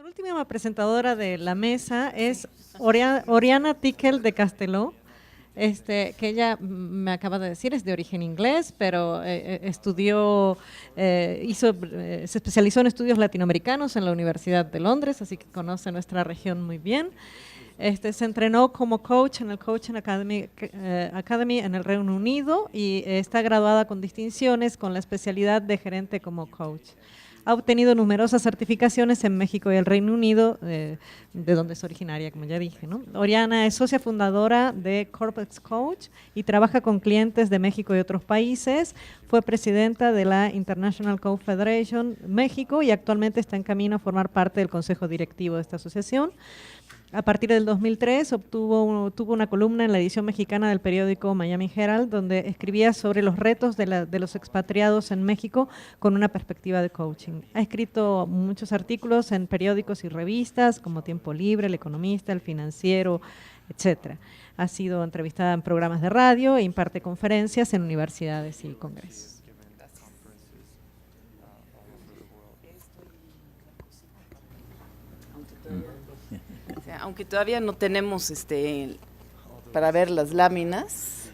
última presentadora de la mesa es Oriana Tikel de Casteló, que ella me acaba de decir es de origen inglés, pero estudió, se especializó en estudios latinoamericanos en la Universidad de Londres, así que conoce nuestra región muy bien. Se entrenó como coach en el Coaching Academy en el Reino Unido y está graduada con distinciones con la especialidad de gerente como coach. Ha obtenido numerosas certificaciones en México y el Reino Unido, de donde es originaria, como ya dije, ¿no? Oriana es socia fundadora de Corporate Coach y trabaja con clientes de México y otros países. Fue presidenta de la International Coach Federation México y actualmente está en camino a formar parte del consejo directivo de esta asociación. A partir del 2003 tuvo una columna en la edición mexicana del periódico Miami Herald, donde escribía sobre los retos de los expatriados en México con una perspectiva de coaching. Ha escrito muchos artículos en periódicos y revistas como Tiempo Libre, El Economista, El Financiero, etcétera. Ha sido entrevistada en programas de radio e imparte conferencias en universidades y congresos. Aunque todavía no tenemos para ver las láminas.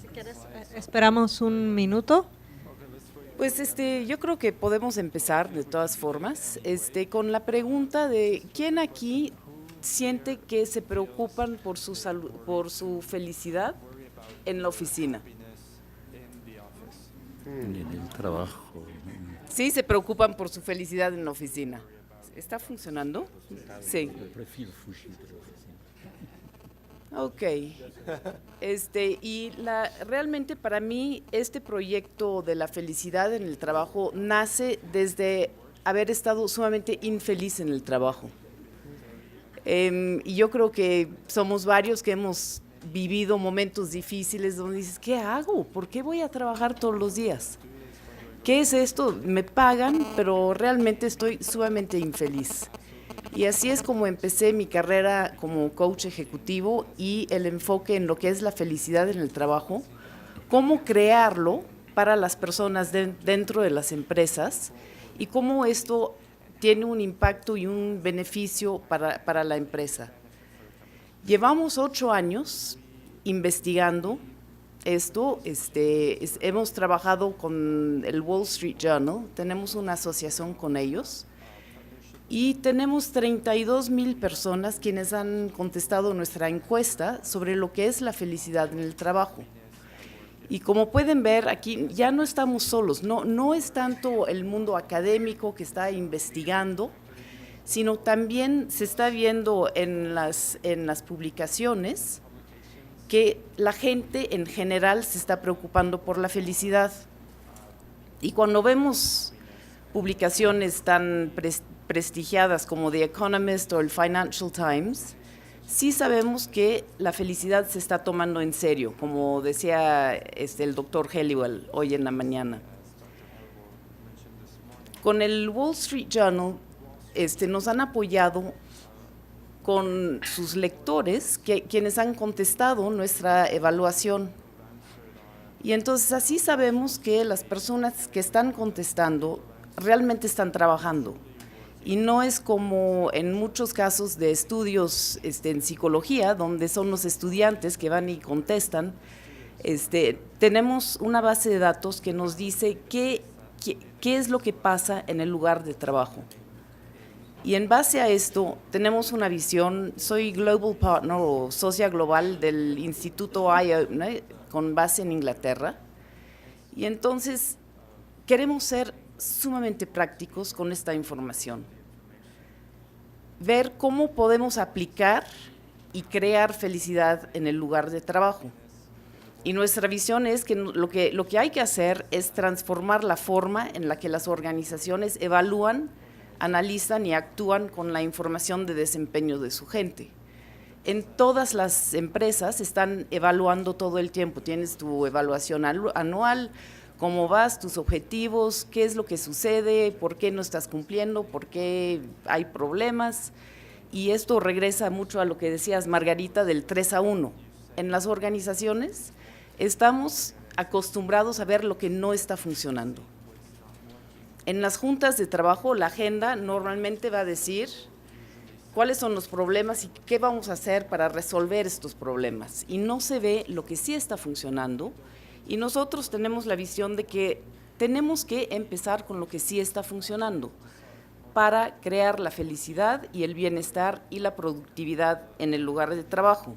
Si quieres, esperamos un minuto. Pues yo creo que podemos empezar de todas formas con la pregunta de ¿quién aquí siente que se preocupan por su salud, por su felicidad en la oficina? En el trabajo. Sí, se preocupan por su felicidad en la oficina. ¿Está funcionando? Sí. Yo prefiero fugir de la oficina. Ok. Realmente para mí este proyecto de la felicidad en el trabajo nace desde haber estado sumamente infeliz en el trabajo. Y yo creo que somos varios que hemos vivido momentos difíciles donde dices, ¿qué hago? ¿Por qué voy a trabajar todos los días? ¿Qué es esto? Me pagan, pero realmente estoy sumamente infeliz. Y así es como empecé mi carrera como coach ejecutivo y el enfoque en lo que es la felicidad en el trabajo, cómo crearlo para las personas dentro de las empresas y cómo esto tiene un impacto y un beneficio para la empresa. Llevamos 8 años investigando esto, hemos trabajado con el Wall Street Journal, tenemos una asociación con ellos y tenemos 32,000 personas quienes han contestado nuestra encuesta sobre lo que es la felicidad en el trabajo. Y como pueden ver, aquí ya no estamos solos, no es tanto el mundo académico que está investigando, sino también se está viendo en las publicaciones que la gente en general se está preocupando por la felicidad. Y cuando vemos publicaciones tan prestigiadas como The Economist o el Financial Times, sí sabemos que la felicidad se está tomando en serio, como decía el doctor Helliwell hoy en la mañana. Con el Wall Street Journal nos han apoyado con sus lectores, quienes han contestado nuestra evaluación. Y entonces así sabemos que las personas que están contestando realmente están trabajando. Y no es como en muchos casos de estudios en psicología, donde son los estudiantes que van y contestan. Tenemos una base de datos que nos dice qué es lo que pasa en el lugar de trabajo. Y en base a esto tenemos una visión. Soy Global Partner o socia global del Instituto Eye-Opener con base en Inglaterra. Y entonces queremos ser sumamente prácticos con esta información. Ver cómo podemos aplicar y crear felicidad en el lugar de trabajo. Y nuestra visión es que lo que hay que hacer es transformar la forma en la que las organizaciones evalúan, analizan y actúan con la información de desempeño de su gente. En todas las empresas están evaluando todo el tiempo, tienes tu evaluación anual, cómo vas, tus objetivos, qué es lo que sucede, por qué no estás cumpliendo, por qué hay problemas, y esto regresa mucho a lo que decías, Margarita, del 3-1. En las organizaciones estamos acostumbrados a ver lo que no está funcionando. En las juntas de trabajo, la agenda normalmente va a decir cuáles son los problemas y qué vamos a hacer para resolver estos problemas. Y no se ve lo que sí está funcionando, y nosotros tenemos la visión de que tenemos que empezar con lo que sí está funcionando para crear la felicidad y el bienestar y la productividad en el lugar de trabajo.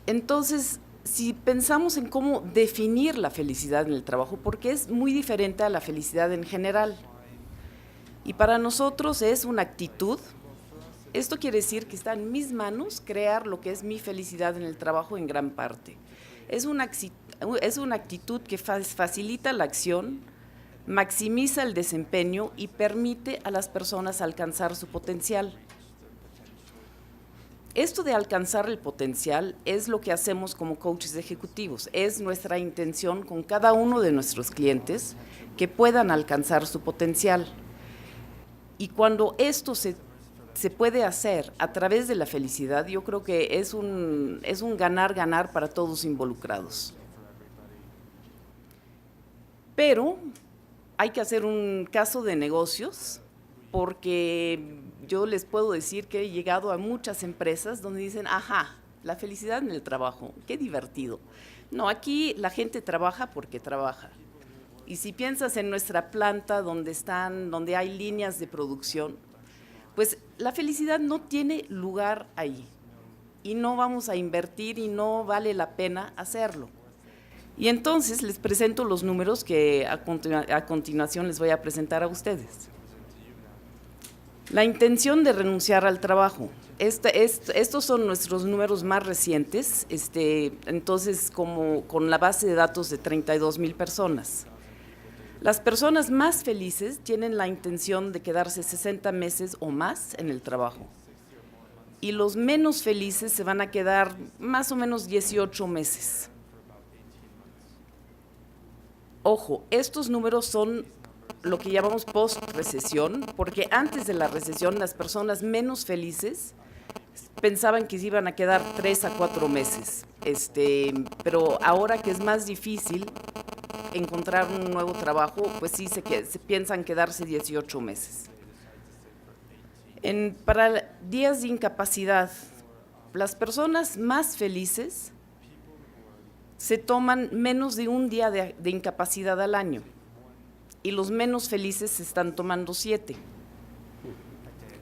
Entonces, si pensamos en cómo definir la felicidad en el trabajo, porque es muy diferente a la felicidad en general, y para nosotros es una actitud. Esto quiere decir que está en mis manos crear lo que es mi felicidad en el trabajo en gran parte. Es una actitud que facilita la acción, maximiza el desempeño y permite a las personas alcanzar su potencial. Esto de alcanzar el potencial es lo que hacemos como coaches ejecutivos. Es nuestra intención con cada uno de nuestros clientes que puedan alcanzar su potencial. Y cuando esto se puede hacer a través de la felicidad, yo creo que es un ganar-ganar para todos involucrados. Pero hay que hacer un caso de negocios, porque yo les puedo decir que he llegado a muchas empresas donde dicen, ajá, la felicidad en el trabajo, qué divertido. No, aquí la gente trabaja porque trabaja. Y si piensas en nuestra planta donde hay líneas de producción, pues la felicidad no tiene lugar ahí. Y no vamos a invertir y no vale la pena hacerlo. Y entonces les presento los números que a continuación les voy a presentar a ustedes. La intención de renunciar al trabajo. Estos son nuestros números más recientes, entonces con la base de datos de 32,000 personas. Las personas más felices tienen la intención de quedarse 60 meses o más en el trabajo. Y los menos felices se van a quedar más o menos 18 meses. Ojo, estos números son lo que llamamos post-recesión, porque antes de la recesión las personas menos felices pensaban que se iban a quedar 3 a 4 meses, pero ahora que es más difícil encontrar un nuevo trabajo, pues sí se piensan quedarse 18 meses. Para días de incapacidad, las personas más felices se toman menos de un día de incapacidad al año y los menos felices se están tomando 7.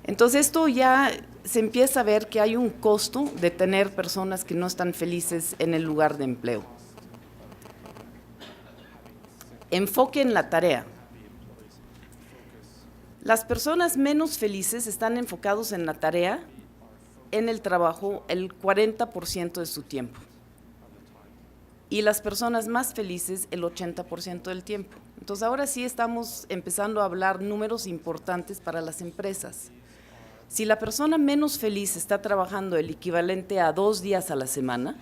Entonces esto ya se empieza a ver que hay un costo de tener personas que no están felices en el lugar de empleo. Enfoque en la tarea. Las personas menos felices están enfocados en la tarea, en el trabajo, el 40% de su tiempo. Y las personas más felices, el 80% del tiempo. Entonces, ahora sí estamos empezando a hablar números importantes para las empresas. Si la persona menos feliz está trabajando el equivalente a 2 días a la semana,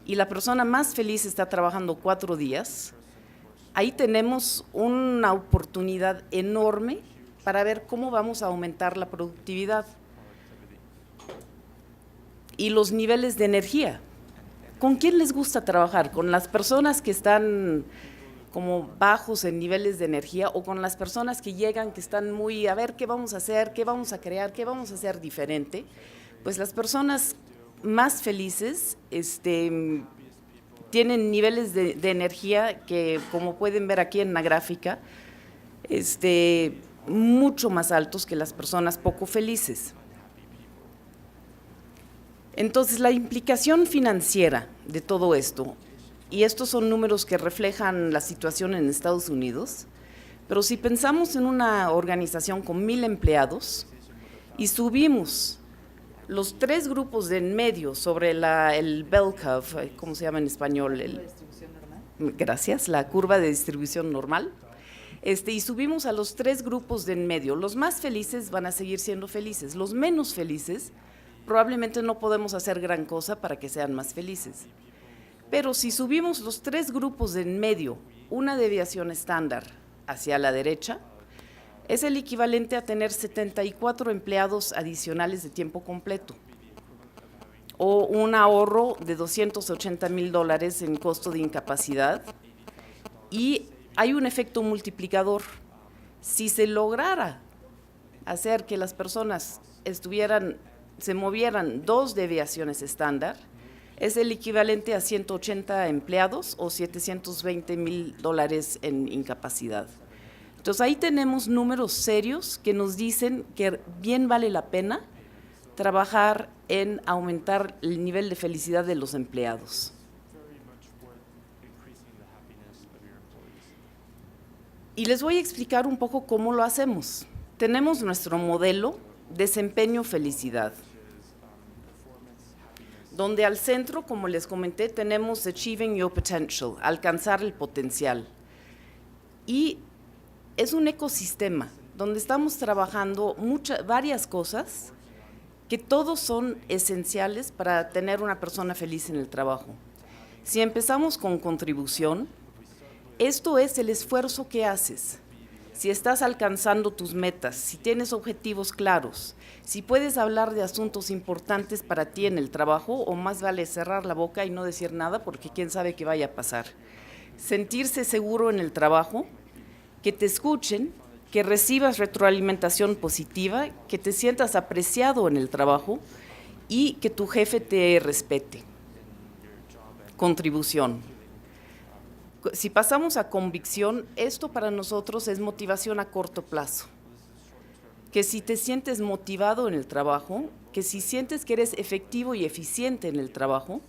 y la persona más feliz está trabajando 4 días, ahí tenemos una oportunidad enorme para ver cómo vamos a aumentar la productividad y los niveles de energía. ¿Con quién les gusta trabajar? ¿Con las personas que están como bajos en niveles de energía o con las personas que llegan, que están muy, a ver, qué vamos a hacer, qué vamos a crear, qué vamos a hacer diferente? Pues las personas más felices tienen niveles de energía que, como pueden ver aquí en la gráfica, mucho más altos que las personas poco felices. Entonces, la implicación financiera de todo esto, y estos son números que reflejan la situación en Estados Unidos, pero si pensamos en una organización con 1,000 empleados y subimos los 3 grupos de en medio sobre el bell curve, ¿cómo se llama en español? Gracias, la curva de distribución normal. Y subimos a los 3 grupos de en medio. Los más felices van a seguir siendo felices. Los menos felices probablemente no podemos hacer gran cosa para que sean más felices. Pero si subimos los 3 grupos de en medio, una deviación estándar hacia la derecha, es el equivalente a tener 74 empleados adicionales de tiempo completo. o un ahorro de $280,000 en costo de incapacidad, y hay un efecto multiplicador. Si se lograra hacer que las personas se movieran 2 desviaciones estándar, es el equivalente a 180 empleados o $720,000 en incapacidad. Entonces ahí tenemos números serios que nos dicen que bien vale la pena trabajar en aumentar el nivel de felicidad de los empleados. Y les voy a explicar un poco cómo lo hacemos. Tenemos nuestro modelo desempeño-felicidad, donde al centro, como les comenté, tenemos Achieving Your Potential, alcanzar el potencial. Y es un ecosistema donde estamos trabajando varias cosas que todos son esenciales para tener una persona feliz en el trabajo. Si empezamos con contribución, esto es el esfuerzo que haces. Si estás alcanzando tus metas, si tienes objetivos claros, si puedes hablar de asuntos importantes para ti en el trabajo, o más vale cerrar la boca y no decir nada porque quién sabe qué vaya a pasar. Sentirse seguro en el trabajo, que te escuchen, que recibas retroalimentación positiva, que te sientas apreciado en el trabajo y que tu jefe te respete. Contribución. Si pasamos a convicción, esto para nosotros es motivación a corto plazo. Que si te sientes motivado en el trabajo, que si sientes que eres efectivo y eficiente en el trabajo,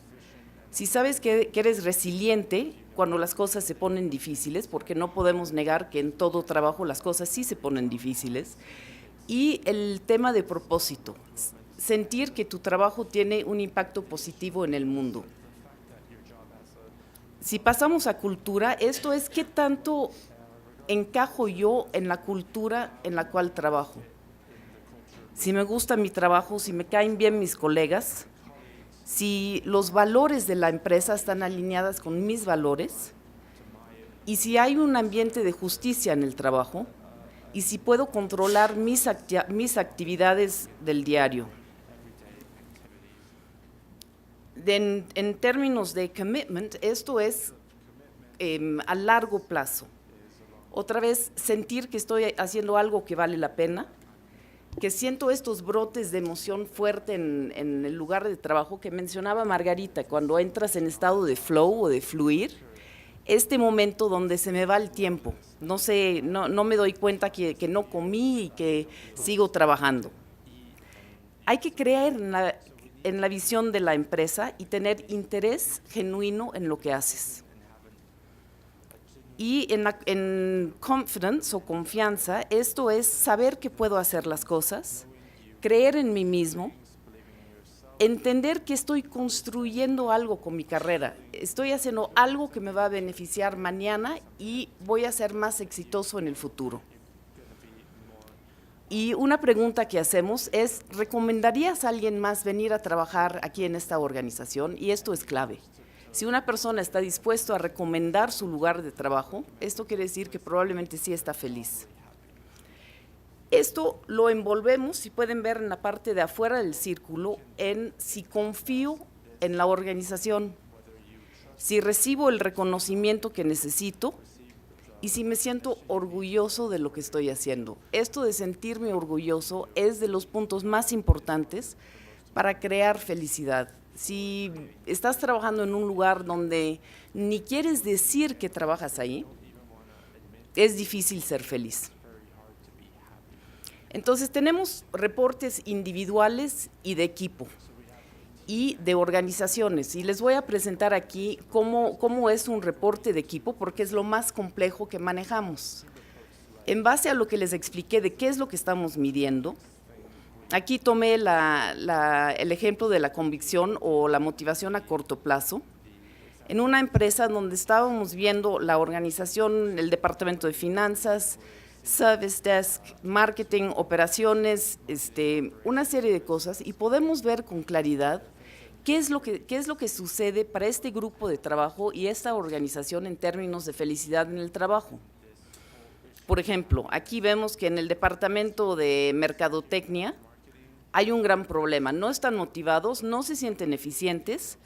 si sabes que eres resiliente cuando las cosas se ponen difíciles, porque no podemos negar que en todo trabajo las cosas sí se ponen difíciles, y el tema de propósito, sentir que tu trabajo tiene un impacto positivo en el mundo. Si pasamos a cultura, esto es qué tanto encajo yo en la cultura en la cual trabajo. Si me gusta mi trabajo, si me caen bien mis colegas, si los valores de la empresa están alineadas con mis valores, y si hay un ambiente de justicia en el trabajo, y si puedo controlar mis actividades del diario. En términos de commitment, esto es a largo plazo. Otra vez, sentir que estoy haciendo algo que vale la pena, que siento estos brotes de emoción fuerte en el lugar de trabajo que mencionaba Margarita, cuando entras en estado de flow o de fluir, este momento donde se me va el tiempo, no me doy cuenta que no comí y que sigo trabajando. Hay que creer en la visión de la empresa y tener interés genuino en lo que haces. Y en confidence o confianza, esto es saber que puedo hacer las cosas, creer en mí mismo, entender que estoy construyendo algo con mi carrera, estoy haciendo algo que me va a beneficiar mañana y voy a ser más exitoso en el futuro. Y una pregunta que hacemos es, ¿recomendarías a alguien más venir a trabajar aquí en esta organización? Y esto es clave. Si una persona está dispuesto a recomendar su lugar de trabajo, esto quiere decir que probablemente sí está feliz. Esto lo envolvemos, si pueden ver en la parte de afuera del círculo, en si confío en la organización, si recibo el reconocimiento que necesito y si me siento orgulloso de lo que estoy haciendo. Esto de sentirme orgulloso es de los puntos más importantes para crear felicidad. Si estás trabajando en un lugar donde ni quieres decir que trabajas ahí, es difícil ser feliz. Entonces tenemos reportes individuales y de equipo y de organizaciones, y les voy a presentar aquí cómo es un reporte de equipo, porque es lo más complejo que manejamos. En base a lo que les expliqué de qué es lo que estamos midiendo, aquí tomé el ejemplo de la convicción o la motivación a corto plazo. En una empresa donde estábamos viendo la organización, el departamento de finanzas, service desk, marketing, operaciones, una serie de cosas, y podemos ver con claridad qué es lo que sucede para este grupo de trabajo y esta organización en términos de felicidad en el trabajo. Por ejemplo, aquí vemos que en el departamento de mercadotecnia hay un gran problema. No están motivados, no se sienten eficientes,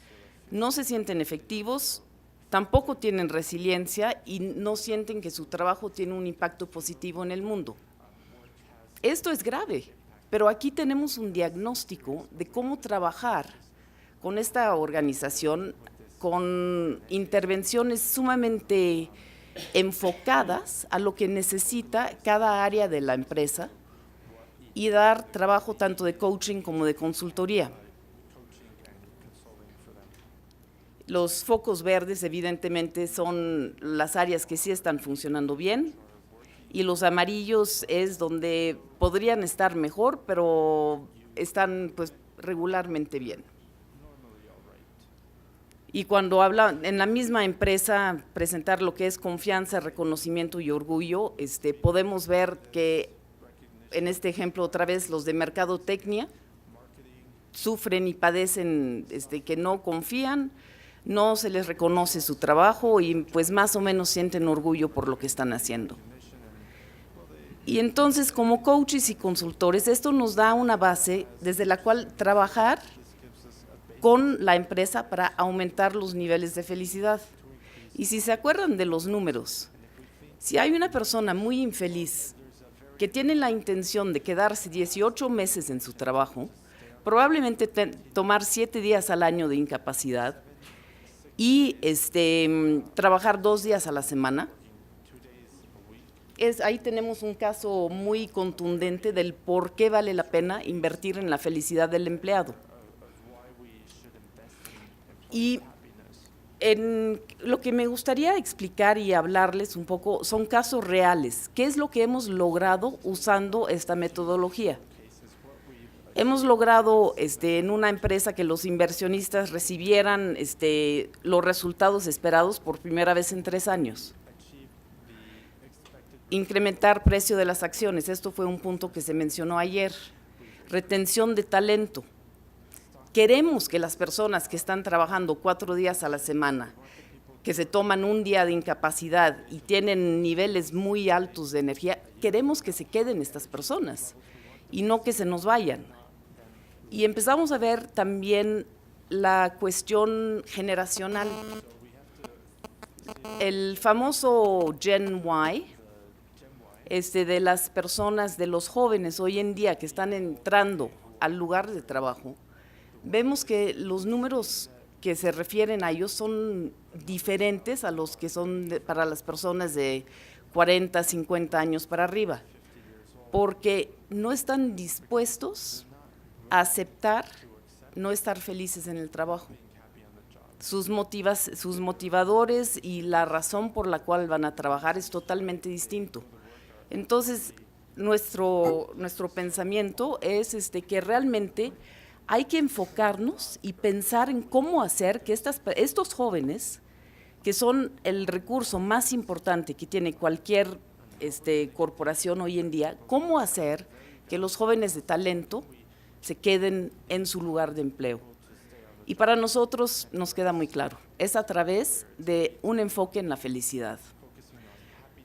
no se sienten efectivos, tampoco tienen resiliencia y no sienten que su trabajo tiene un impacto positivo en el mundo. Esto es grave, pero aquí tenemos un diagnóstico de cómo trabajar con esta organización, con intervenciones sumamente enfocadas a lo que necesita cada área de la empresa y dar trabajo tanto de coaching como de consultoría. Los focos verdes evidentemente son las áreas que sí están funcionando bien y los amarillos es donde podrían estar mejor, pero están pues regularmente bien. Y cuando habla en la misma empresa, presentar lo que es confianza, reconocimiento y orgullo, podemos ver que en este ejemplo otra vez los de mercadotecnia sufren y padecen que no confían, no se les reconoce su trabajo y pues más o menos sienten orgullo por lo que están haciendo. Y entonces como coaches y consultores esto nos da una base desde la cual trabajar con la empresa para aumentar los niveles de felicidad. Y si se acuerdan de los números, si hay una persona muy infeliz que tiene la intención de quedarse 18 meses en su trabajo, probablemente tomar 7 días al año de incapacidad y trabajar 2 días a la semana, ahí tenemos un caso muy contundente del por qué vale la pena invertir en la felicidad del empleado. Y lo que me gustaría explicar y hablarles un poco son casos reales. ¿Qué es lo que hemos logrado usando esta metodología? Hemos logrado en una empresa que los inversionistas recibieran los resultados esperados por primera vez en 3 años. Incrementar precio de las acciones, esto fue un punto que se mencionó ayer. Retención de talento. Queremos que las personas que están trabajando 4 días a la semana, que se toman un día de incapacidad y tienen niveles muy altos de energía, queremos que se queden estas personas y no que se nos vayan. Y empezamos a ver también la cuestión generacional. El famoso Gen Y, de las personas, de los jóvenes hoy en día que están entrando al lugar de trabajo, vemos que los números que se refieren a ellos son diferentes a los que son para las personas de 40, 50 años para arriba, porque no están dispuestos a aceptar no estar felices en el trabajo. Sus motivadores y la razón por la cual van a trabajar es totalmente distinto. Entonces, nuestro pensamiento es que realmente hay que enfocarnos y pensar en cómo hacer que estos jóvenes, que son el recurso más importante que tiene cualquier corporación hoy en día, cómo hacer que los jóvenes de talento se queden en su lugar de empleo. Y para nosotros nos queda muy claro, es a través de un enfoque en la felicidad.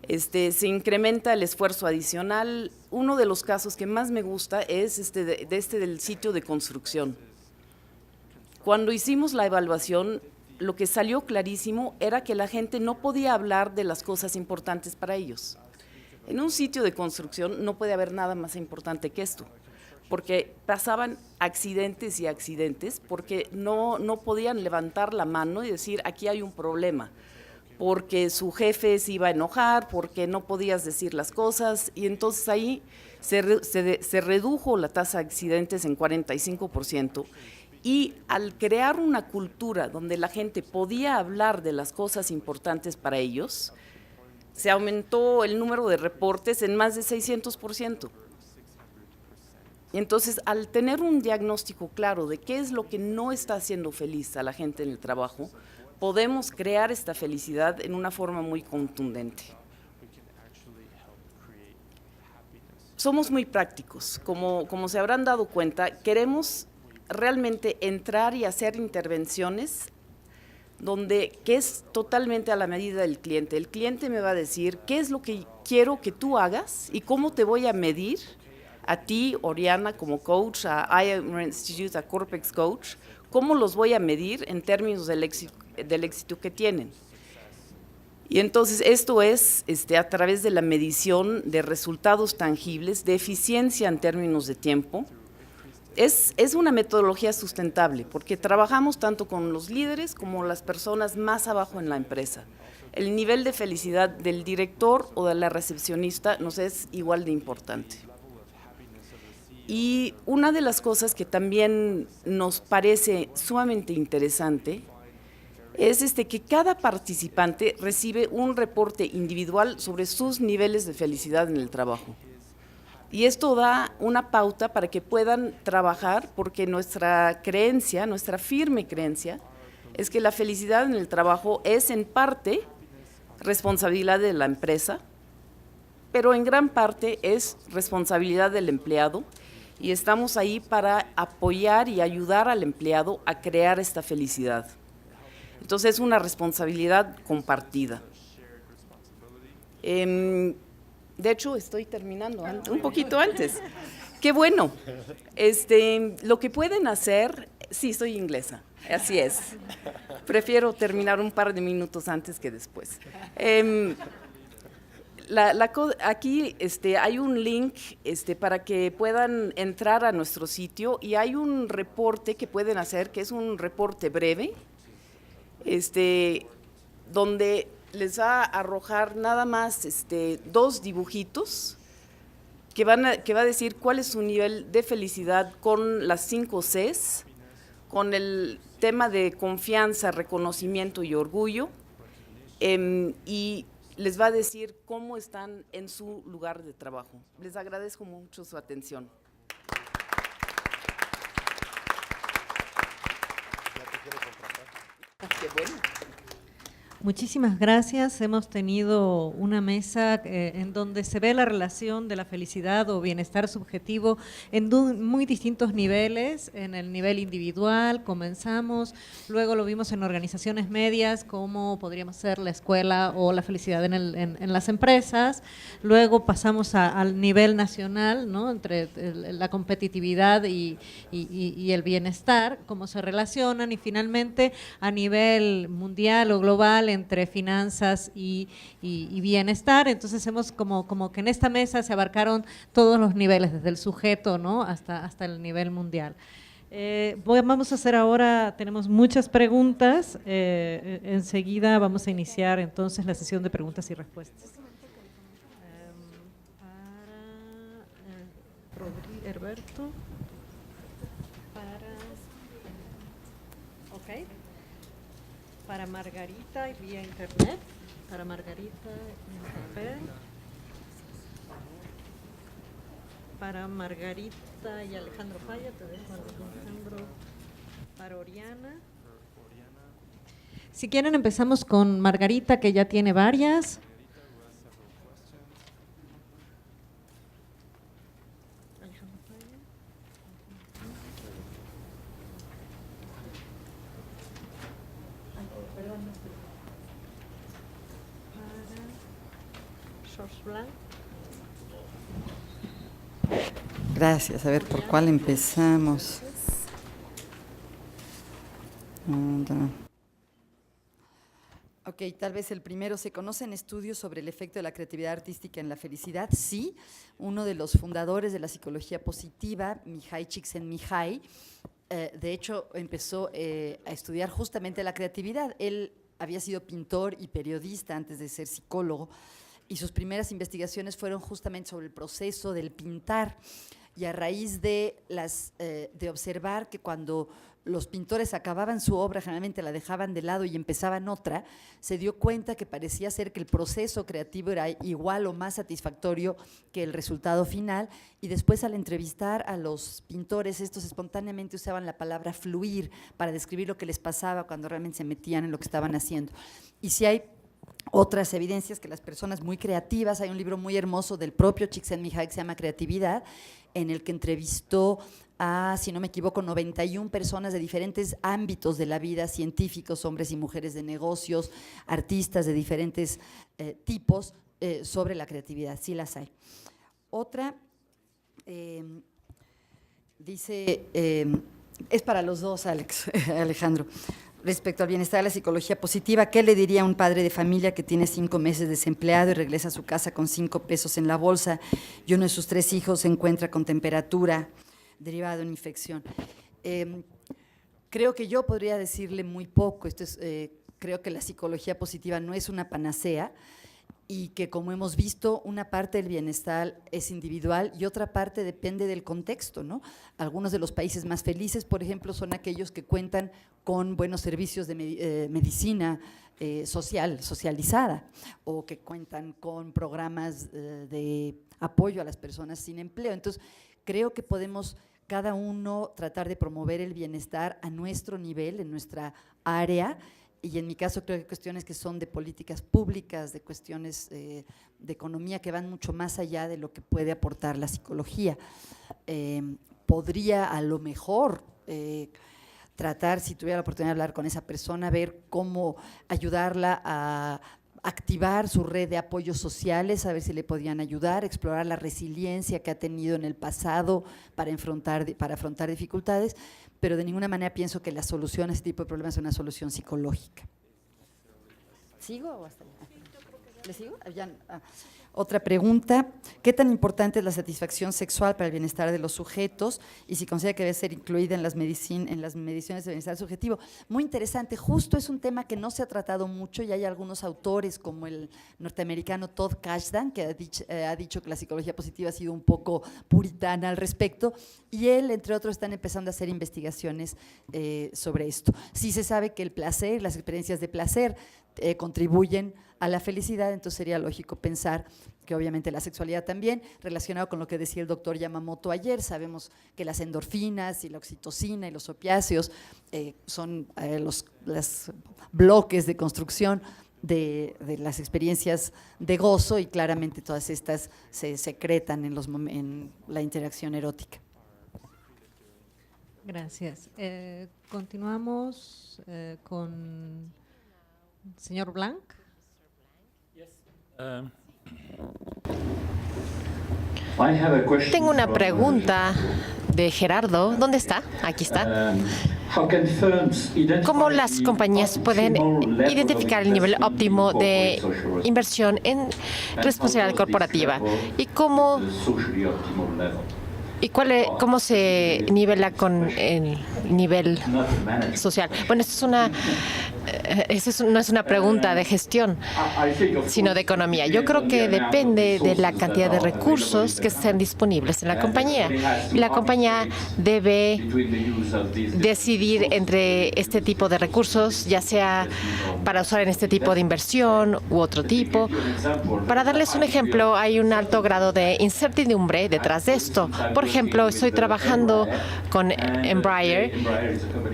Se incrementa el esfuerzo adicional. Uno de los casos que más me gusta es del sitio de construcción. Cuando hicimos la evaluación, lo que salió clarísimo era que la gente no podía hablar de las cosas importantes para ellos. En un sitio de construcción no puede haber nada más importante que esto, porque pasaban accidentes y accidentes, porque no podían levantar la mano y decir, aquí hay un problema, porque su jefe se iba a enojar, porque no podías decir las cosas, y entonces ahí se redujo la tasa de accidentes en 45%, y al crear una cultura donde la gente podía hablar de las cosas importantes para ellos, se aumentó el número de reportes en más de 600%. Y entonces, al tener un diagnóstico claro de qué es lo que no está haciendo feliz a la gente en el trabajo, podemos crear esta felicidad en una forma muy contundente. Somos muy prácticos, como se habrán dado cuenta, queremos realmente entrar y hacer intervenciones que es totalmente a la medida del cliente. El cliente me va a decir qué es lo que quiero que tú hagas y cómo te voy a medir a ti, Oriana, como coach, a IMR Institute, a Corpex Coach, ¿cómo los voy a medir en términos del éxito que tienen? Y entonces esto es a través de la medición de resultados tangibles, de eficiencia en términos de tiempo. Es una metodología sustentable porque trabajamos tanto con los líderes como las personas más abajo en la empresa. El nivel de felicidad del director o de la recepcionista nos es igual de importante. Y una de las cosas que también nos parece sumamente interesante es que cada participante recibe un reporte individual sobre sus niveles de felicidad en el trabajo. Y esto da una pauta para que puedan trabajar, porque nuestra creencia, nuestra firme creencia, es que la felicidad en el trabajo es en parte responsabilidad de la empresa, pero en gran parte es responsabilidad del empleado, y estamos ahí para apoyar y ayudar al empleado a crear esta felicidad. Entonces es una responsabilidad compartida. De hecho, estoy terminando un poquito antes. ¡Qué bueno! Lo que pueden hacer, sí, soy inglesa, así es. Prefiero terminar un par de minutos antes que después. Aquí hay un link para que puedan entrar a nuestro sitio, y hay un reporte que pueden hacer, que es un reporte breve, donde les va a arrojar nada más 2 dibujitos que va a decir cuál es su nivel de felicidad con las 5 Cs, con el tema de confianza, reconocimiento y orgullo, y les va a decir cómo están en su lugar de trabajo. Les agradezco mucho su atención. Qué bueno. Muchísimas gracias. Hemos tenido una mesa en donde se ve la relación de la felicidad o bienestar subjetivo en muy distintos niveles. En el nivel individual comenzamos, luego lo vimos en organizaciones medias, como podríamos ser la escuela o la felicidad en las empresas. Luego pasamos al nivel nacional, ¿no? Entre la competitividad y el bienestar, cómo se relacionan, y finalmente a nivel mundial o global entre finanzas y bienestar. Entonces hemos como que en esta mesa se abarcaron todos los niveles, desde el sujeto, ¿no? hasta el nivel mundial. Vamos a hacer ahora, tenemos muchas preguntas, enseguida vamos a iniciar entonces la sesión de preguntas y respuestas. Para Herberto. Ok. Para Margarita vía internet, para Margarita en papel, para Margarita y Alejandro Falla, te dejo Alejandro, para Oriana. Si quieren empezamos con Margarita, que ya tiene varias. Gracias. A ver, ¿por cuál empezamos? Ok, tal vez el primero. ¿Se conocen estudios sobre el efecto de la creatividad artística en la felicidad? Sí. Uno de los fundadores de la psicología positiva, Mihai Csikszentmihalyi, de hecho empezó a estudiar justamente la creatividad. Él había sido pintor y periodista antes de ser psicólogo, y sus primeras investigaciones fueron justamente sobre el proceso del pintar. Y a raíz de observar que cuando los pintores acababan su obra, generalmente la dejaban de lado y empezaban otra, se dio cuenta que parecía ser que el proceso creativo era igual o más satisfactorio que el resultado final. Y después, al entrevistar a los pintores, estos espontáneamente usaban la palabra fluir para describir lo que les pasaba cuando realmente se metían en lo que estaban haciendo. Y si hay otras evidencias que las personas muy creativas, hay un libro muy hermoso del propio Csikszentmihalyi que se llama Creatividad, en el que entrevistó a, si no me equivoco, 91 personas de diferentes ámbitos de la vida, científicos, hombres y mujeres de negocios, artistas de diferentes tipos, sobre la creatividad. Sí las hay. Otra Dice, es para los dos, Alejandro. Respecto al bienestar de la psicología positiva, ¿qué le diría a un padre de familia que tiene 5 meses desempleado y regresa a su casa con 5 pesos en la bolsa y uno de sus 3 hijos se encuentra con temperatura derivada de una infección? Creo que yo podría decirle muy poco. Creo que la psicología positiva no es una panacea y que, como hemos visto, una parte del bienestar es individual y otra parte depende del contexto, ¿no? Algunos de los países más felices, por ejemplo, son aquellos que cuentan con buenos servicios de medicina socializada, o que cuentan con programas de apoyo a las personas sin empleo. Entonces, creo que podemos cada uno tratar de promover el bienestar a nuestro nivel, en nuestra área. Y en mi caso creo que hay cuestiones que son de políticas públicas, de cuestiones de economía que van mucho más allá de lo que puede aportar la psicología. Podría a lo mejor tratar, si tuviera la oportunidad de hablar con esa persona, ver cómo ayudarla a activar su red de apoyos sociales, a ver si le podían ayudar, explorar la resiliencia que ha tenido en el pasado para afrontar dificultades, pero de ninguna manera pienso que la solución a este tipo de problemas es una solución psicológica. ¿Sigo o hasta allá? ¿Le sigo? Otra pregunta, ¿qué tan importante es la satisfacción sexual para el bienestar de los sujetos y si considera que debe ser incluida en las mediciones de bienestar subjetivo? Muy interesante, justo es un tema que no se ha tratado mucho y hay algunos autores como el norteamericano Todd Kashdan que ha dicho que la psicología positiva ha sido un poco puritana al respecto y él, entre otros, están empezando a hacer investigaciones sobre esto. Sí se sabe que el placer, las experiencias de placer contribuyen a la felicidad, entonces sería lógico pensar que obviamente la sexualidad también, relacionado con lo que decía el doctor Yamamoto ayer, sabemos que las endorfinas y la oxitocina y los opiáceos son los bloques de construcción de las experiencias de gozo y claramente todas estas se secretan en la interacción erótica. Gracias. Continuamos con el señor Blanc. Tengo una pregunta de Gerardo. ¿Dónde está? Aquí está. ¿Cómo las compañías pueden identificar el nivel óptimo de inversión en responsabilidad corporativa? ¿Cómo se nivela con el nivel social? Bueno, no es una pregunta de gestión, sino de economía. Yo creo que depende de la cantidad de recursos que estén disponibles en la compañía. Y la compañía debe decidir entre este tipo de recursos, ya sea para usar en este tipo de inversión u otro tipo. Para darles un ejemplo, hay un alto grado de incertidumbre detrás de esto. Por ejemplo, estoy trabajando con Embraer.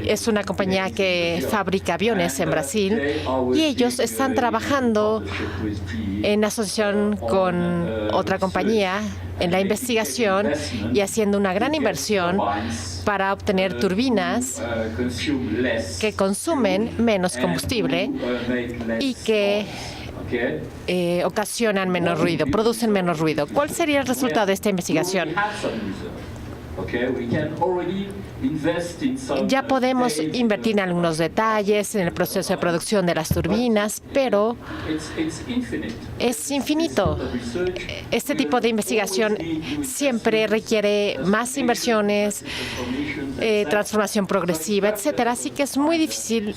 Es una compañía que fabrica aviones en Brasil y ellos están trabajando en asociación con otra compañía en la investigación y haciendo una gran inversión para obtener turbinas que consumen menos combustible y que ocasionan menos ruido, producen menos ruido. ¿Cuál sería el resultado de esta investigación? Ya podemos invertir en algunos detalles en el proceso de producción de las turbinas, pero es infinito. Este tipo de investigación siempre requiere más inversiones, transformación progresiva, etcétera. Así que es muy difícil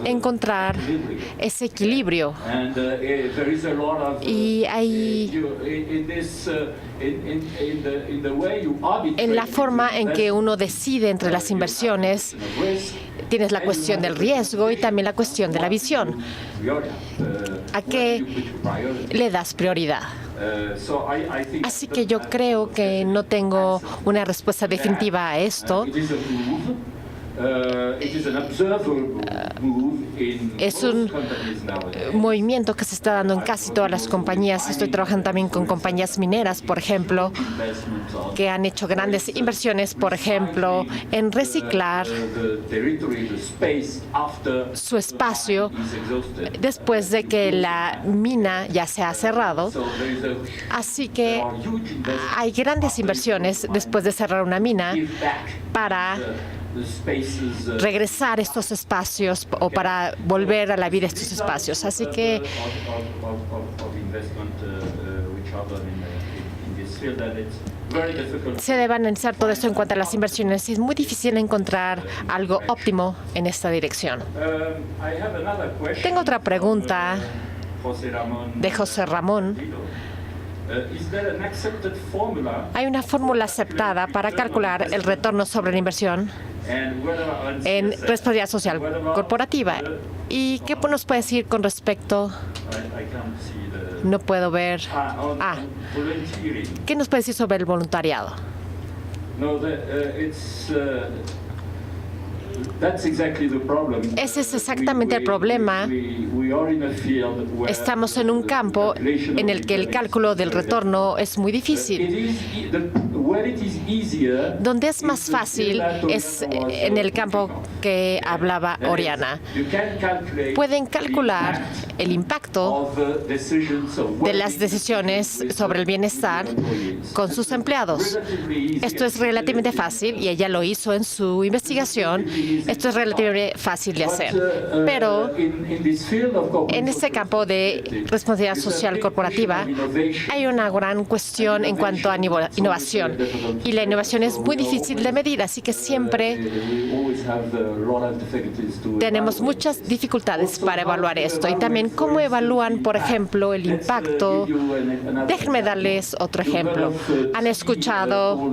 encontrar ese equilibrio. Y hay en la forma en que uno decide entre las inversiones, tienes la cuestión del riesgo y también la cuestión de la visión. ¿A qué le das prioridad? Así que yo creo que no tengo una respuesta definitiva a esto. Es un movimiento que se está dando en casi todas las compañías. Estoy trabajando también con compañías mineras, por ejemplo, que han hecho grandes inversiones, por ejemplo, en reciclar su espacio después de que la mina ya se ha cerrado. Así que hay grandes inversiones después de cerrar una mina para regresar estos espacios o para volver a la vida estos espacios. Así que se debe analizar todo esto en cuanto a las inversiones. Es muy difícil encontrar algo óptimo en esta dirección. Tengo otra pregunta de José Ramón. ¿Hay una fórmula aceptada para calcular el retorno sobre la inversión en responsabilidad social corporativa? ¿Y qué nos puede decir con respecto? No puedo ver. ¿Qué nos puede decir sobre el voluntariado? Ese es exactamente el problema. Estamos en un campo en el que el cálculo del retorno es muy difícil. Donde es más fácil es en el campo que hablaba Oriana. Pueden calcular el impacto de las decisiones sobre el bienestar con sus empleados. Esto es relativamente fácil y ella lo hizo en su investigación. Esto es relativamente fácil de hacer. Pero en este campo de responsabilidad social corporativa hay una gran cuestión en cuanto a innovación. Y la innovación es muy difícil de medir, así que siempre tenemos muchas dificultades para evaluar esto. Y también cómo evalúan, por ejemplo, el impacto. Déjenme darles otro ejemplo. ¿Han escuchado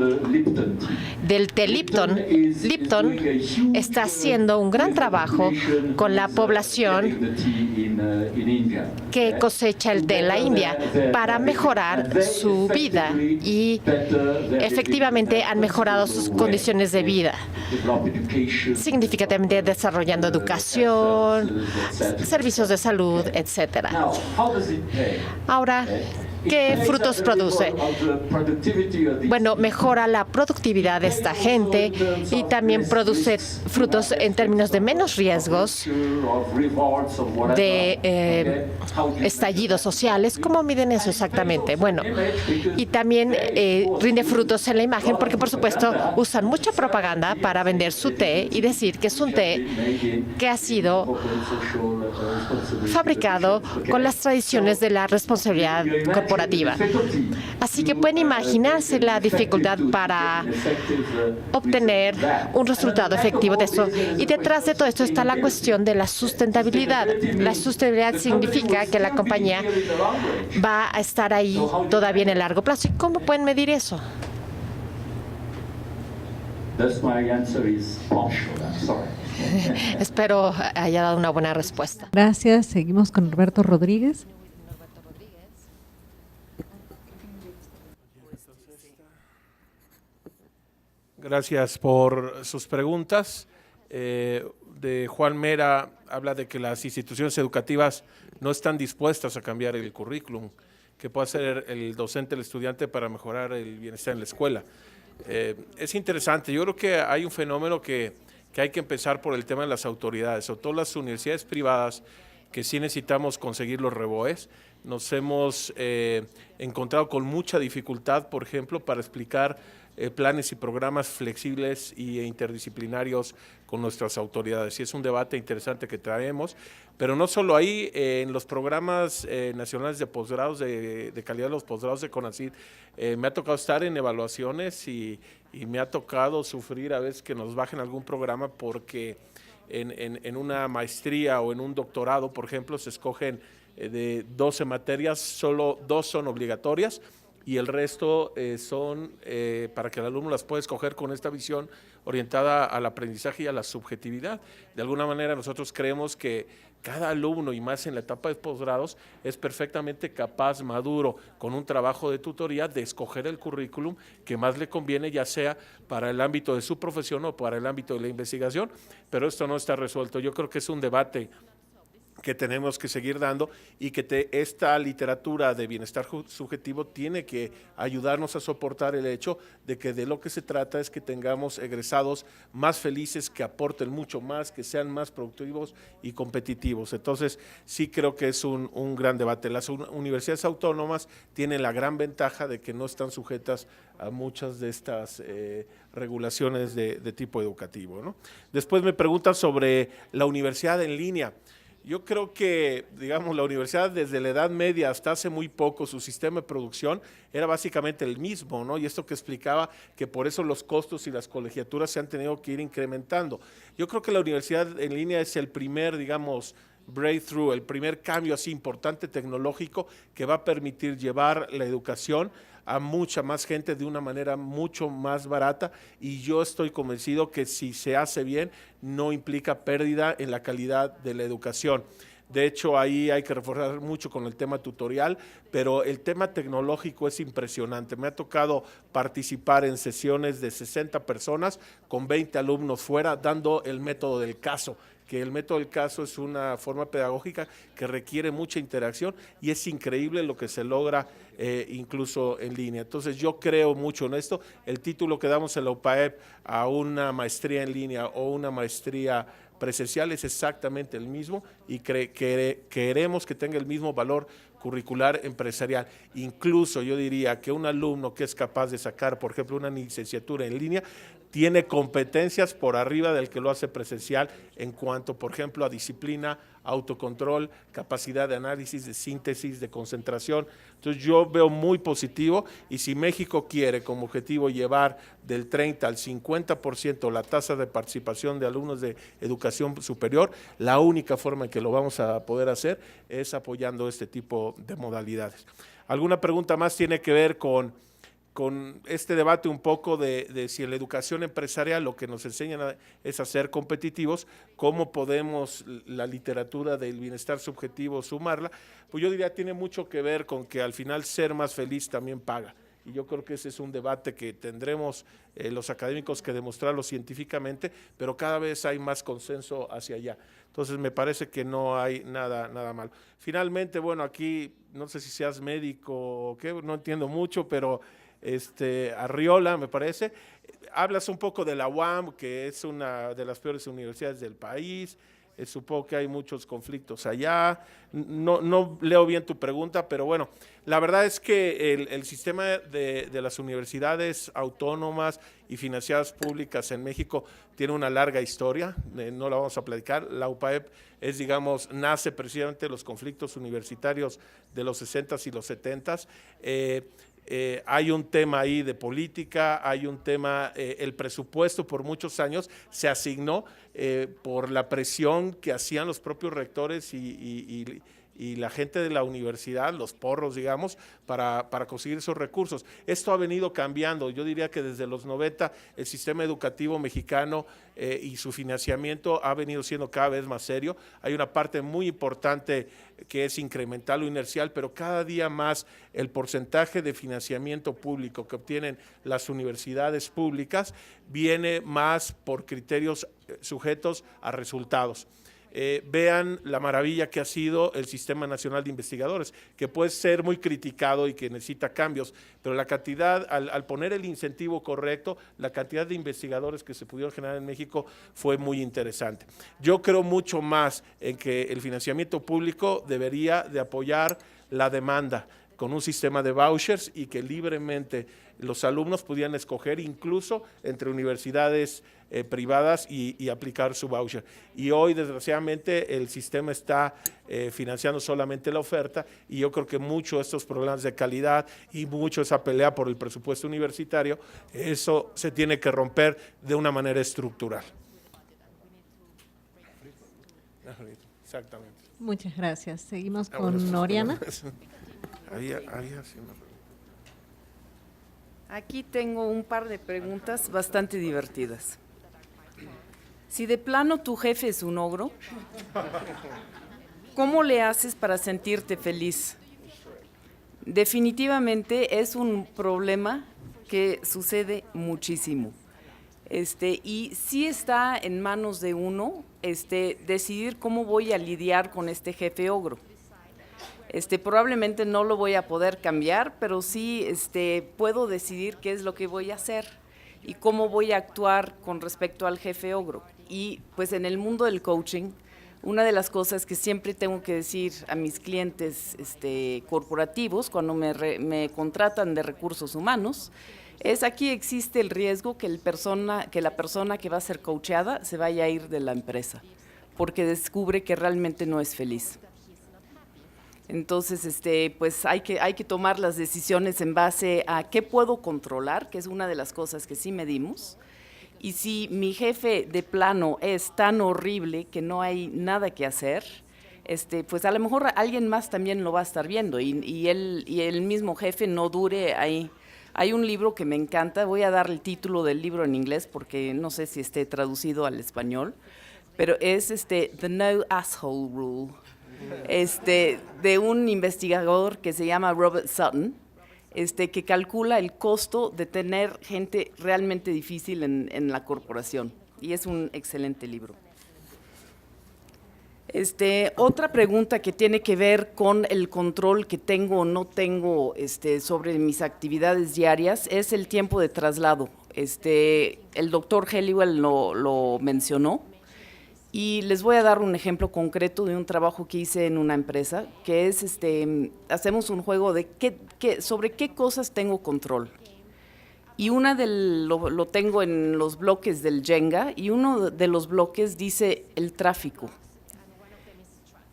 del té Lipton? Lipton está haciendo un gran trabajo con la población que cosecha el té en la India para mejorar su vida y efectivamente han mejorado sus condiciones de vida, significativamente desarrollando educación, servicios de salud, etcétera. Ahora, ¿qué frutos produce? Bueno, mejora la productividad de esta gente y también produce frutos en términos de menos riesgos de estallidos sociales. ¿Cómo miden eso exactamente? Bueno, y también rinde frutos en la imagen porque, por supuesto, usan mucha propaganda para vender su té y decir que es un té que ha sido fabricado con las tradiciones de la responsabilidad corporativa. Así que pueden imaginarse la dificultad para obtener un resultado efectivo de esto. Y detrás de todo esto está la cuestión de la sustentabilidad. La sustentabilidad significa que la compañía va a estar ahí todavía en el largo plazo. ¿Y cómo pueden medir eso? Espero haya dado una buena respuesta. Gracias. Seguimos con Roberto Rodríguez. Gracias por sus preguntas. De Juan Mera habla de que las instituciones educativas no están dispuestas a cambiar el currículum. ¿Qué puede hacer el docente, el estudiante para mejorar el bienestar en la escuela? Es interesante. Yo creo que hay un fenómeno que hay que empezar por el tema de las autoridades, sobre todo las universidades privadas, que sí necesitamos conseguir los REBOEs. Nos hemos encontrado con mucha dificultad, por ejemplo, para explicar planes y programas flexibles e interdisciplinarios con nuestras autoridades. Y es un debate interesante que traemos, pero no solo ahí, en los programas nacionales de posgrados, de calidad de los posgrados de CONACYT, me ha tocado estar en evaluaciones y me ha tocado sufrir a veces que nos bajen algún programa porque en una maestría o en un doctorado, por ejemplo, se escogen de 12 materias, solo 2 son obligatorias y el resto son para que el alumno las pueda escoger con esta visión orientada al aprendizaje y a la subjetividad. De alguna manera nosotros creemos que cada alumno, y más en la etapa de posgrados, es perfectamente capaz, maduro, con un trabajo de tutoría, de escoger el currículum que más le conviene, ya sea para el ámbito de su profesión o para el ámbito de la investigación, pero esto no está resuelto. Yo creo que es un debate que tenemos que seguir dando y que esta literatura de bienestar subjetivo tiene que ayudarnos a soportar el hecho de que de lo que se trata es que tengamos egresados más felices, que aporten mucho más, que sean más productivos y competitivos. Entonces, sí creo que es un gran debate. Las universidades autónomas tienen la gran ventaja de que no están sujetas a muchas de estas regulaciones de tipo educativo, ¿no? Después me preguntan sobre la universidad en línea. Yo creo que, digamos, la universidad desde la Edad Media hasta hace muy poco, su sistema de producción era básicamente el mismo, ¿no? Y esto que explicaba que por eso los costos y las colegiaturas se han tenido que ir incrementando. Yo creo que la universidad en línea es el primer, digamos, breakthrough, el primer cambio así importante tecnológico que va a permitir llevar la educación a mucha más gente de una manera mucho más barata, y yo estoy convencido que si se hace bien no implica pérdida en la calidad de la educación. De hecho, ahí hay que reforzar mucho con el tema tutorial, pero el tema tecnológico es impresionante. Me ha tocado participar en sesiones de 60 personas con 20 alumnos fuera dando el método del caso, que el método del caso es una forma pedagógica que requiere mucha interacción y es increíble lo que se logra incluso en línea. Entonces yo creo mucho en esto. El título que damos en la UPAEP a una maestría en línea o una maestría presencial es exactamente el mismo y queremos que tenga el mismo valor curricular empresarial. Incluso yo diría que un alumno que es capaz de sacar, por ejemplo, una licenciatura en línea, tiene competencias por arriba del que lo hace presencial en cuanto, por ejemplo, a disciplina, autocontrol, capacidad de análisis, de síntesis, de concentración. Entonces yo veo muy positivo, y si México quiere como objetivo llevar del 30 al 50% la tasa de participación de alumnos de educación superior, la única forma en que lo vamos a poder hacer es apoyando este tipo de modalidades. ¿Alguna pregunta más tiene que ver con este debate un poco de si en la educación empresarial lo que nos enseñan es a ser competitivos, cómo podemos la literatura del bienestar subjetivo sumarla? Pues yo diría tiene mucho que ver con que al final ser más feliz también paga. Y yo creo que ese es un debate que tendremos los académicos que demostrarlo científicamente, pero cada vez hay más consenso hacia allá. Entonces me parece que no hay nada malo. Finalmente, bueno, aquí no sé si seas médico o qué, no entiendo mucho, pero Arriola, me parece, hablas un poco de la UAM, que es una de las peores universidades del país. Supongo que hay muchos conflictos allá. No leo bien tu pregunta, pero bueno, la verdad es que el sistema de las universidades autónomas y financiadas públicas en México tiene una larga historia, no la vamos a platicar. La UPAEP nace precisamente de los conflictos universitarios de los 60s y los 70s. Hay un tema ahí de política, hay un tema, el presupuesto por muchos años se asignó por la presión que hacían los propios rectores y la gente de la universidad, los porros, digamos, para conseguir esos recursos. Esto ha venido cambiando. Yo diría que desde los 90 el sistema educativo mexicano y su financiamiento ha venido siendo cada vez más serio. Hay una parte muy importante que es incremental o inercial, pero cada día más el porcentaje de financiamiento público que obtienen las universidades públicas viene más por criterios sujetos a resultados. Vean la maravilla que ha sido el Sistema Nacional de Investigadores, que puede ser muy criticado y que necesita cambios, pero la cantidad, al poner el incentivo correcto, la cantidad de investigadores que se pudieron generar en México fue muy interesante. Yo creo mucho más en que el financiamiento público debería de apoyar la demanda con un sistema de vouchers y que libremente los alumnos pudieran escoger incluso entre universidades privadas y aplicar su voucher. Y hoy, desgraciadamente, el sistema está financiando solamente la oferta, y yo creo que mucho de estos problemas de calidad y mucho esa pelea por el presupuesto universitario, eso se tiene que romper de una manera estructural. Exactamente. Muchas gracias. Seguimos con Oriana. Había sí una pregunta. Aquí tengo un par de preguntas bastante divertidas. Si de plano tu jefe es un ogro, ¿cómo le haces para sentirte feliz? Definitivamente es un problema que sucede muchísimo. Y sí está en manos de uno decidir cómo voy a lidiar con este jefe ogro. Probablemente no lo voy a poder cambiar, pero sí puedo decidir qué es lo que voy a hacer y cómo voy a actuar con respecto al jefe ogro. Y pues en el mundo del coaching, una de las cosas que siempre tengo que decir a mis clientes corporativos cuando me contratan de recursos humanos, es aquí existe el riesgo que la persona que va a ser coachada se vaya a ir de la empresa, porque descubre que realmente no es feliz. Entonces, pues hay que tomar las decisiones en base a qué puedo controlar, que es una de las cosas que sí medimos. Y si mi jefe de plano es tan horrible que no hay nada que hacer, pues a lo mejor alguien más también lo va a estar viendo y el mismo jefe no dure ahí. Hay un libro que me encanta, voy a dar el título del libro en inglés porque no sé si esté traducido al español, pero es The No Asshole Rule. De un investigador que se llama Robert Sutton, que calcula el costo de tener gente realmente difícil en la corporación, y es un excelente libro. Otra pregunta que tiene que ver con el control que tengo o no tengo sobre mis actividades diarias es el tiempo de traslado. El doctor Helliwell lo mencionó. Y les voy a dar un ejemplo concreto de un trabajo que hice en una empresa, que es, hacemos un juego de sobre qué cosas tengo control. Y lo tengo en los bloques del Jenga, y uno de los bloques dice el tráfico.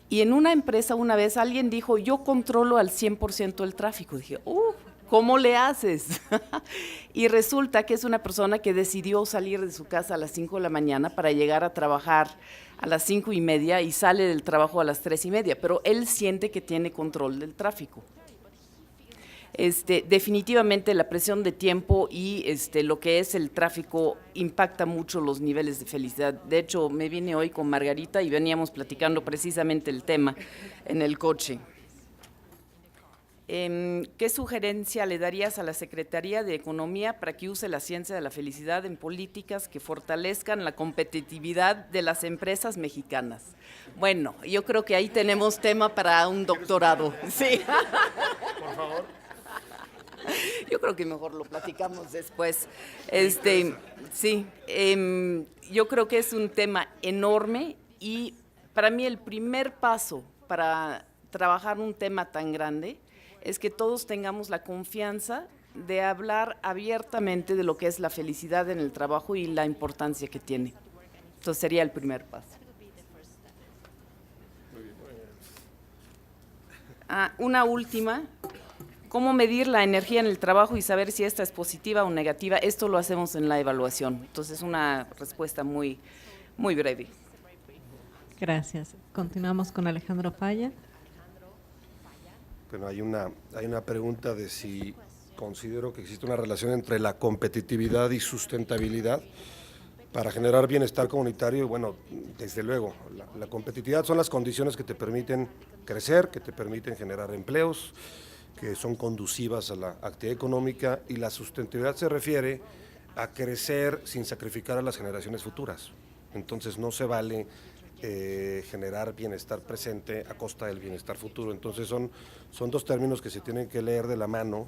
Y en una empresa una vez alguien dijo, yo controlo al 100% el tráfico. Dije, ¿cómo le haces? Y resulta que es una persona que decidió salir de su casa a las 5 de la mañana para llegar a trabajar a las 5:30 y sale del trabajo a las 3:30, pero él siente que tiene control del tráfico. Definitivamente la presión de tiempo y lo que es el tráfico impacta mucho los niveles de felicidad. De hecho, me vine hoy con Margarita y veníamos platicando precisamente el tema en el coche. ¿Qué sugerencia le darías a la Secretaría de Economía para que use la ciencia de la felicidad en políticas que fortalezcan la competitividad de las empresas mexicanas? Bueno, yo creo que ahí tenemos tema para un doctorado. Sí. Por favor. Yo creo que mejor lo platicamos después. Sí, yo creo que es un tema enorme y para mí el primer paso para trabajar un tema tan grande es que todos tengamos la confianza de hablar abiertamente de lo que es la felicidad en el trabajo y la importancia que tiene. Entonces sería el primer paso. Una última, ¿cómo medir la energía en el trabajo y saber si esta es positiva o negativa? Esto lo hacemos en la evaluación. Entonces una respuesta muy, muy breve. Gracias. Continuamos con Alejandro Falla. Bueno, hay una pregunta de si considero que existe una relación entre la competitividad y sustentabilidad para generar bienestar comunitario. Bueno, desde luego, la competitividad son las condiciones que te permiten crecer, que te permiten generar empleos, que son conducivas a la actividad económica, y la sustentabilidad se refiere a crecer sin sacrificar a las generaciones futuras. Entonces no se vale generar bienestar presente a costa del bienestar futuro. Entonces son dos términos que se tienen que leer de la mano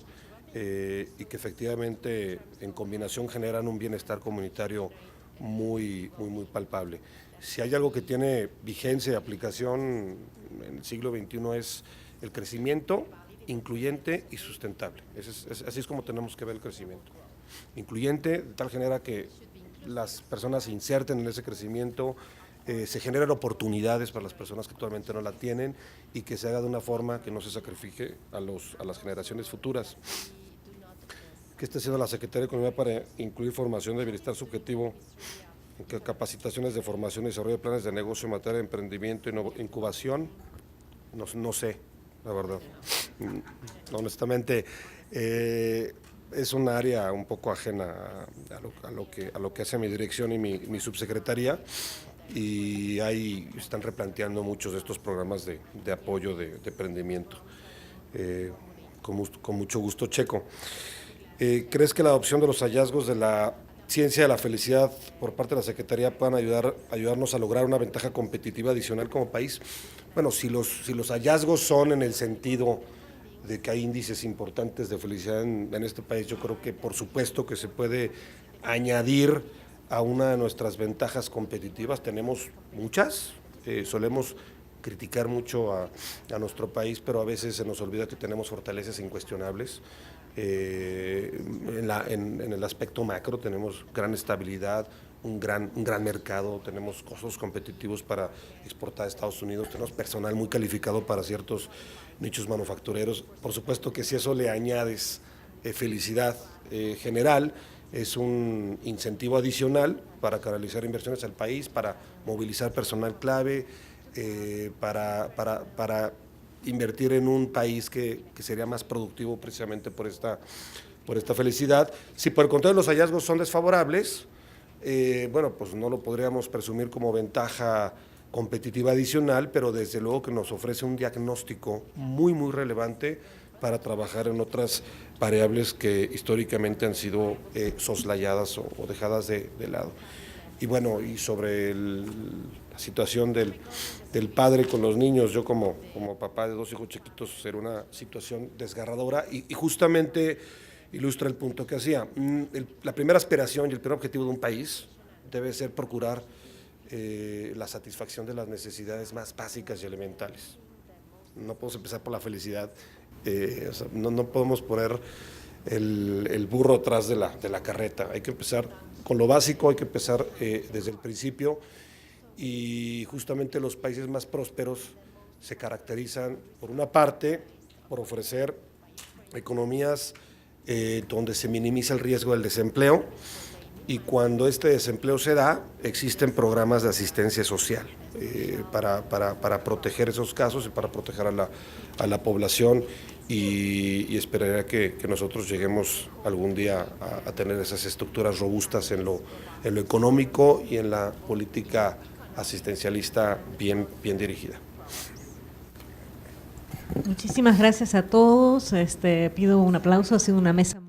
y que efectivamente en combinación generan un bienestar comunitario muy palpable. Si hay algo que tiene vigencia y aplicación en el siglo XXI es el crecimiento incluyente y sustentable. Así es como tenemos que ver el crecimiento. Incluyente, de tal manera que las personas se inserten en ese crecimiento, se generan oportunidades para las personas que actualmente no la tienen y que se haga de una forma que no se sacrifique a las generaciones futuras. ¿Qué está haciendo la Secretaría de Economía para incluir formación de bienestar subjetivo, capacitaciones de formación y desarrollo de planes de negocio en materia de emprendimiento e incubación? No sé, la verdad. Honestamente, es un área un poco ajena a lo que hace mi dirección y mi subsecretaría, y ahí están replanteando muchos de estos programas de apoyo de emprendimiento. Con mucho gusto, Checo. ¿Crees que la adopción de los hallazgos de la ciencia de la felicidad por parte de la Secretaría puedan ayudarnos a lograr una ventaja competitiva adicional como país? Bueno, si los hallazgos son en el sentido de que hay índices importantes de felicidad en este país, yo creo que por supuesto que se puede añadir a una de nuestras ventajas competitivas. Tenemos muchas, solemos criticar mucho a nuestro país, pero a veces se nos olvida que tenemos fortalezas incuestionables. En el aspecto macro tenemos gran estabilidad, un gran mercado, tenemos costos competitivos para exportar a Estados Unidos, tenemos personal muy calificado para ciertos nichos manufactureros. Por supuesto que si eso le añades felicidad general, es un incentivo adicional para canalizar inversiones al país, para movilizar personal clave, para invertir en un país que sería más productivo precisamente por esta felicidad. Si por el contrario los hallazgos son desfavorables, bueno, pues no lo podríamos presumir como ventaja competitiva adicional, pero desde luego que nos ofrece un diagnóstico muy relevante para trabajar en otras variables que históricamente han sido soslayadas o dejadas de lado. Y bueno, y sobre la situación del padre con los niños, yo como papá de 2 hijos chiquitos, era una situación desgarradora y justamente ilustra el punto que hacía. La primera aspiración y el primer objetivo de un país debe ser procurar la satisfacción de las necesidades más básicas y elementales. No podemos empezar por la felicidad, o sea, no podemos poner el burro atrás de la carreta. Hay que empezar con lo básico, hay que empezar desde el principio, y justamente los países más prósperos se caracterizan, por una parte, por ofrecer economías donde se minimiza el riesgo del desempleo, y cuando este desempleo se da, existen programas de asistencia social para proteger esos casos y para proteger a la población, y esperaría que nosotros lleguemos algún día a tener esas estructuras robustas en lo económico y en la política asistencialista bien dirigida. Muchísimas gracias a todos. Pido un aplauso, ha sido una mesa